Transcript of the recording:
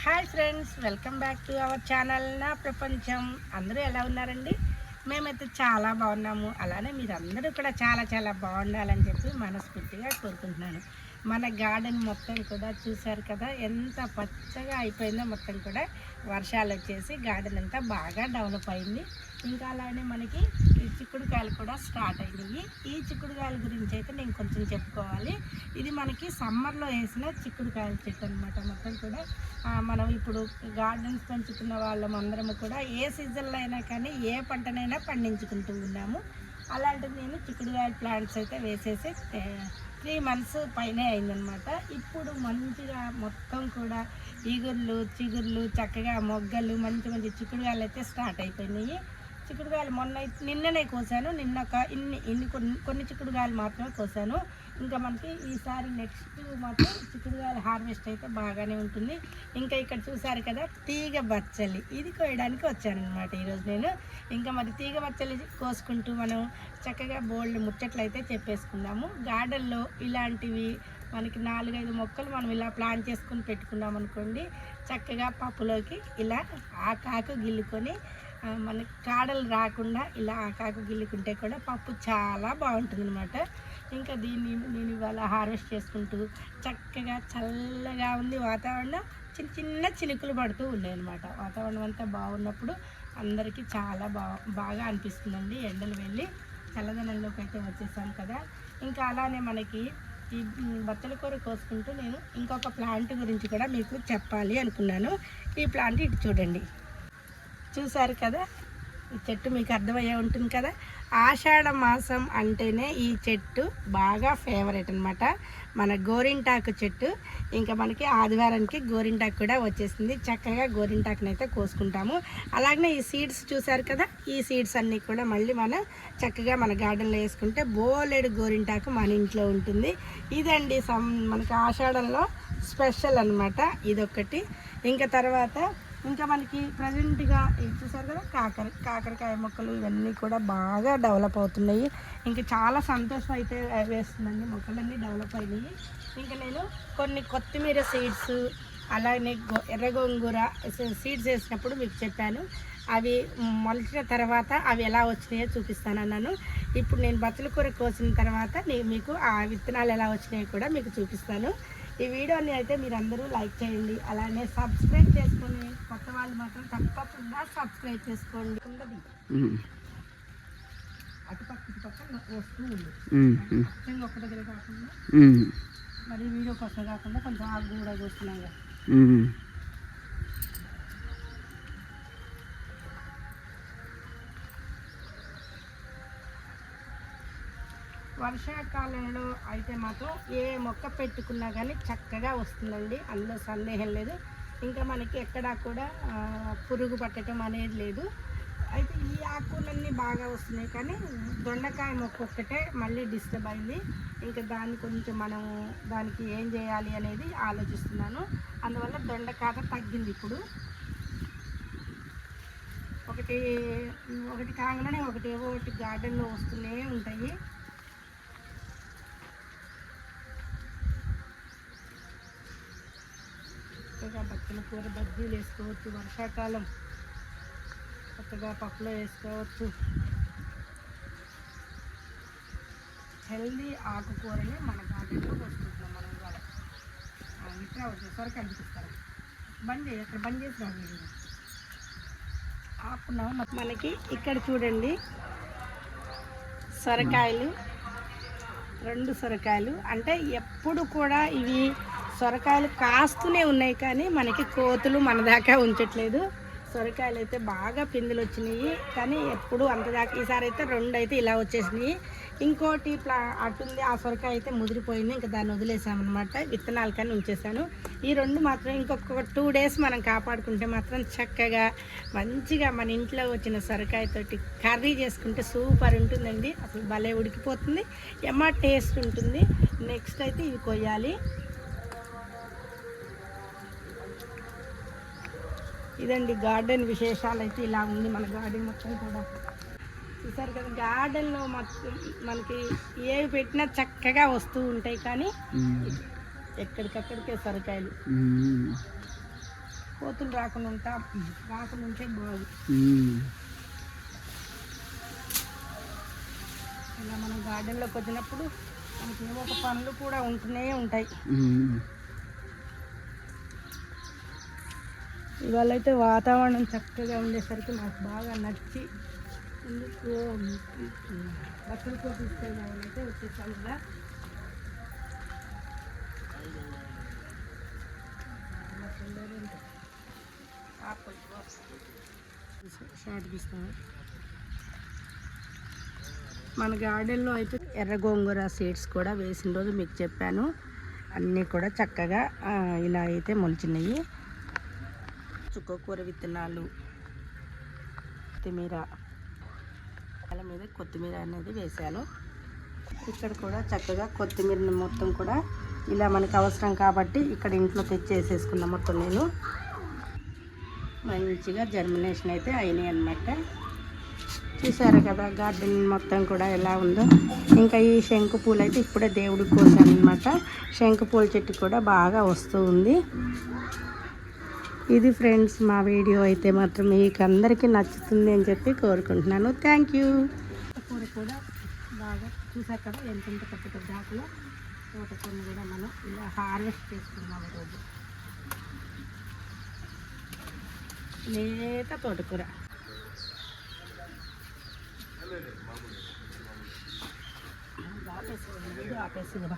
Hi friends, welcome back to our channel నా ప్రపంచం. అందరూ ఎలా ఉన్నారండి? మేమైతే చాలా బాగున్నాము. అలానే మీరందరూ కూడా చాలా చాలా బాగుండాలని చెప్పి మనస్ఫూర్తిగా కోరుకుంటున్నాను. మన గార్డెన్ మొత్తం కూడా చూశారు కదా, ఎంత పచ్చగా అయిపోయిందో. మొత్తం కూడా వర్షాలు వచ్చేసి గార్డెన్ అంతా బాగా డెవలప్ అయింది. ఇంకా అలానే మనకి ఈ చిక్కుడుకాయలు కూడా స్టార్ట్ అయినాయి. ఈ చిక్కుడుకాయల గురించి అయితే నేను కొంచెం చెప్పుకోవాలి. ఇది మనకి సమ్మర్లో వేసిన చిక్కుడుకాయల చెట్టు అనమాట. మొత్తం కూడా మనం ఇప్పుడు గార్డెన్స్ పెంచుతున్న వాళ్ళం అందరము కూడా ఏ సీజన్లో అయినా కానీ ఏ పంటనైనా పండించుకుంటూ ఉన్నాము. అలాంటిది నేను చిక్కుడుకాయల ప్లాంట్స్ అయితే వేసేసి 3 months పైనే అయిందనమాట. ఇప్పుడు మంచిగా మొత్తం కూడా ఈగుర్లు చిగుర్లు చక్కగా మొగ్గలు మంచి మంచి చిక్కుడుకాయలు అయితే స్టార్ట్ అయిపోయినాయి. చిక్కుడుకాయలు నిన్ననే కోసాను. నిన్న కొన్ని చిక్కుడుకాయలు మాత్రమే కోసాను. ఇంకా మనకి ఈసారి నెక్స్ట్ మాత్రం చిక్కుడుకాయల హార్వెస్ట్ అయితే బాగానే ఉంటుంది. ఇంకా ఇక్కడ చూసారు కదా, తీగ బచ్చలి ఇది కోయడానికి వచ్చానమాట ఈరోజు నేను. ఇంకా మరి తీగ బచ్చలి కోసుకుంటూ మనం చక్కగా బోల్డ్ ముచ్చట్లు అయితే చెప్పేసుకుందాము. గార్డెన్లో ఇలాంటివి మనకి 4-5 మొక్కలు మనం ఇలా ప్లాన్ చేసుకుని పెట్టుకున్నాం అనుకోండి, చక్కగా పప్పులోకి ఇలా ఆకాకు గిల్లుకొని మనకి కాడలు రాకుండా ఇలా ఆకాకు గిల్లుకుంటే కూడా పప్పు చాలా బాగుంటుంది అనమాట. ఇంకా దీన్ని నేను ఇవాళ హార్వెస్ట్ చేసుకుంటూ చక్కగా చల్లగా ఉంది వాతావరణం. చిన్న చిన్న చినుకులు పడుతూ ఉన్నాయి అనమాట. వాతావరణం అంతా బాగున్నప్పుడు అందరికీ చాలా బాగా అనిపిస్తుందండి. ఎండలు వెళ్ళి చల్లదనంలోకి అయితే వచ్చేసాం కదా. ఇంకా అలానే మనకి ఈ బచ్చల కూర కోసుకుంటూ నేను ఇంకొక ప్లాంట్ గురించి కూడా మీకు చెప్పాలి అనుకున్నాను. ఈ ప్లాంట్ ఇటు చూడండి, చూసారు కదా, ఈ చెట్టు మీకు అర్థమయ్యే ఉంటుంది కదా. ఆషాఢ మాసం అంటేనే ఈ చెట్టు బాగా ఫేవరెట్ అనమాట. మన గోరింటాకు చెట్టు. ఇంకా మనకి ఆదివారానికి గోరింటాకు కూడా వచ్చేసింది. చక్కగా గోరింటాకుని అయితే కోసుకుంటాము. అలాగనే ఈ సీడ్స్ చూసారు కదా, ఈ సీడ్స్ అన్నీ కూడా మళ్ళీ మనం చక్కగా మన గార్డెన్లో వేసుకుంటే బోలెడు గోరింటాకు మన ఇంట్లో ఉంటుంది. ఇదండి మనకి ఆషాఢంలో స్పెషల్ అనమాట ఇదొకటి. ఇంకా తర్వాత ఇంకా మనకి ప్రజెంట్గా చూసారు కదా, కాకరకాయ మొక్కలు ఇవన్నీ కూడా బాగా డెవలప్ అవుతున్నాయి. ఇంకా చాలా సంతోషం అయితే వేస్తుందండి, మొక్కలన్నీ డెవలప్ అయినాయి. ఇంకా నేను కొన్ని కొత్తిమీర సీడ్స్ అలాగే ఎర్ర గోంగూర సీడ్స్ వేసినప్పుడు మీకు చెప్పాను. అవి మొలిచిన తర్వాత అవి ఎలా వచ్చినాయో చూపిస్తానన్నాను. ఇప్పుడు నేను బచ్చల కూర కోసిన తర్వాత మీకు ఆ విత్తనాలు ఎలా వచ్చినాయో కూడా మీకు చూపిస్తాను. ఈ వీడియోని అయితే మీరందరూ లైక్ చేయండి, అలానే సబ్స్క్రైబ్ చేసుకోండి. కొత్త వాళ్ళు మాత్రం తప్పకుండా సబ్స్క్రైబ్ చేసుకోండి. అటుపక్క ఇటుపక్క వస్తూ ఉంది. ఒక దగ్గర కాకుండా మరి వీడియో కొత్త కాకుండా కొంచెం ఆకు కూడా చూస్తున్నాం కదా. వర్షాకాలంలో అయితే మాత్రం ఏ మొక్క పెట్టుకున్నా కానీ చక్కగా వస్తుందండి, అందులో సందేహం లేదు. ఇంకా మనకి ఎక్కడా కూడా పురుగు పట్టడం అనేది లేదు. అయితే ఈ ఆకులన్నీ బాగా వస్తున్నాయి, కానీ దొండకాయ మొక్క ఒక్కటే మళ్ళీ డిస్టర్బ్ అయింది. ఇంకా దాన్ని కొంచెం మనం దానికి ఏం చేయాలి అనేది ఆలోచిస్తున్నాను. అందువల్ల దొండకాయ తగ్గింది. ఇప్పుడు ఒకటి కాగానే ఒకటి గార్డెన్లో వస్తూనే ఉంటాయి. చక్కగా బచ్చల కూర బజ్జీలు వేసుకోవచ్చు, వర్షాకాలం చక్కగా పప్పులో వేసుకోవచ్చు. హెల్దీ ఆకుకూరని మన గార్డెన్లో వస్తున్నాం మనం కూడా. ఇట్లా వచ్చే సొరకాయ అనిపిస్తారు. బంద్ చేసి రాదు ఆకున్నాం. మనకి ఇక్కడ చూడండి, సొరకాయలు 2 సొరకాయలు. అంటే ఎప్పుడు కూడా ఇవి సొరకాయలు కాస్తూనే ఉన్నాయి, కానీ మనకి కోతులు మన దాకా ఉంచట్లేదు. సొరకాయలు అయితే బాగా పిందులు వచ్చినాయి, కానీ ఎప్పుడు అంతదాకా. ఈసారి అయితే 2 అయితే ఇలా వచ్చేసినాయి. ఇంకోటి అటుంది, ఆ సొరకాయ అయితే ముదిరిపోయింది. ఇంకా దాన్ని వదిలేసామన్నమాట, విత్తనాలు కానీ ఉంచేసాను. ఈ 2 మాత్రం ఇంకొక 2 days మనం కాపాడుకుంటే మాత్రం చక్కగా మంచిగా మన ఇంట్లో వచ్చిన సొరకాయతోటి కర్రీ చేసుకుంటే సూపర్ ఉంటుందండి. అసలు భలే ఉడికిపోతుంది, టేస్ట్ ఉంటుంది. నెక్స్ట్ అయితే ఇవి కొయ్యాలి. ఇదండి గార్డెన్ విశేషాలు. అయితే ఇలా ఉంది మన గార్డెన్ మొత్తం కూడా. చూసారు కదా, గార్డెన్లో మొత్తం మనకి ఏవి పెట్టినా చక్కగా వస్తూ ఉంటాయి, కానీ ఎక్కడికక్కడికే సొరకాయలు. కోతులు రాకుండా ఉంటే బాగు. ఇలా మనం గార్డెన్లోకి వచ్చినప్పుడు మనకి ఏమో ఒక పనులు కూడా ఉంటూనే ఉంటాయి. ఇవాళ అయితే వాతావరణం చక్కగా ఉండేసరికి నాకు బాగా నచ్చి ఎందుకు బట్టలతో తీసుకెళ్ళామనైతే వచ్చేసాము. ఇలా షార్ట్ తీస్తాము. మన గార్డెన్లో అయితే ఎర్ర గోంగూర సీడ్స్ కూడా వేసిన రోజు మీకు చెప్పాను. అన్నీ కూడా చక్కగా ఇలా అయితే మొలిచినాయి. చుక్కకూర విత్తనాలు, కొత్తిమీర, అలా మీద కొత్తిమీర అనేది వేశాను. ఇక్కడ కూడా చక్కగా కొత్తిమీర మొత్తం కూడా ఇలా మనకు అవసరం కాబట్టి ఇక్కడ ఇంట్లో తెచ్చేసేసుకున్న మొత్తం నేను మంచిగా జర్మినేషన్ అయితే అయినాయి అన్నమాట. చూసారు కదా గార్డెన్ మొత్తం కూడా ఎలా ఉందో. ఇంకా ఈ శంకు పూలు అయితే ఇప్పుడే దేవుడికి కోసాను అనమాట. శంకు పూల చెట్టు కూడా బాగా వస్తూ ఉంది. ఇది ఫ్రెండ్స్ మా వీడియో అయితే మాత్రం మీకు అందరికీ నచ్చుతుంది అని చెప్పి కోరుకుంటున్నాను. Thank you. కూర కూడా బాగా చూసారు కదా ఎంత పెద్ద పెద్ద ఆకులు. తోటకూరను కూడా మనం ఇలా హార్వెస్ట్ చేసుకున్నాం ఈరోజు. లేత తోటకూర ఆపేసి కదా.